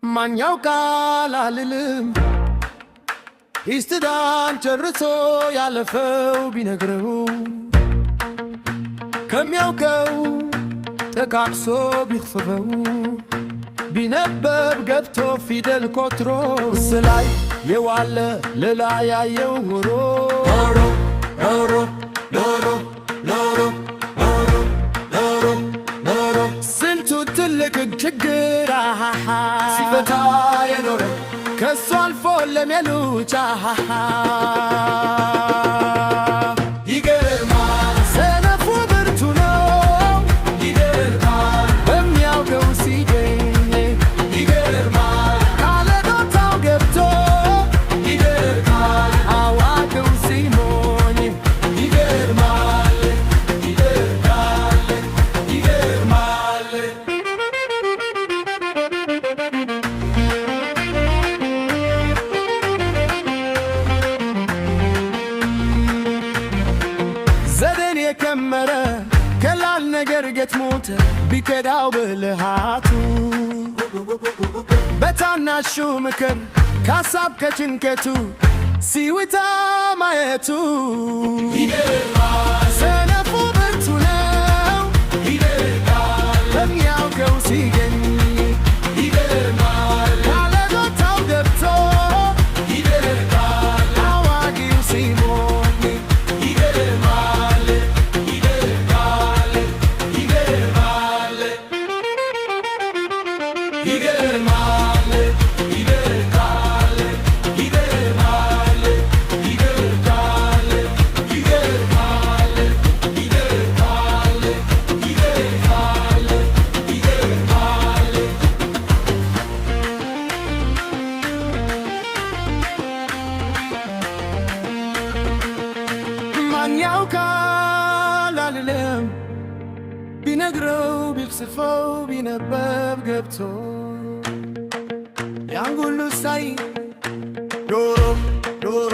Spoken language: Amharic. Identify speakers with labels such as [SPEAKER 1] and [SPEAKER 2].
[SPEAKER 1] ማን ያውቃል አልልም ኢስትዳን ጨርሶ ያለፈው ቢነግረው ከሚያውቀው ጠቃቅሶ ቢክፈፈው ቢነበብ ገብቶ ፊደል ኮትሮ ስላይ የዋለ ሌላ ያየው ኖሮ ኖሮ ኖሮ ኖሮ ኖሮ ኖሮ ስንቱ ትልቅ ችግር ሲፈታ የኖረ ከሱ አልፎ ለሜሉቻ ይገርማል ሰነፉ ብርቱ ነው ይገርማል በሚያውቀው ሲገኝ ይገርማል ካለ ዶታው ገብቶ ይገርማል አዋቂው ሲሞኝ ይገርማል ይገርማል ይገርማል ዘዴን የከመረ ከላል ነገር ገጥሞት ቢከዳው ብልሃቱ በታናሹ ምክር ካሳብ ከጭንቀቱ ሲውጣ ማየቱ ይገርማል ሰነፉ ብርቱ ነው ይገርማል በሚያውቀው ሲገኝ ይገርማል ካለ ዶታው ገብቶ ይገርማል አዋቂው ሲሞኝ ይገርማል ይገርማል ይገርማል ይገርማል ይገርማል ይገርማል ይገርማል ይገርማል ይገርማል ይገርማል ይገርማል ማን ያውቃል አልልም ቢነግረው ቢጽፈው ቢነበብ ገብቶ ያን ሁሉ ሳይ ዶሮ ዶሮ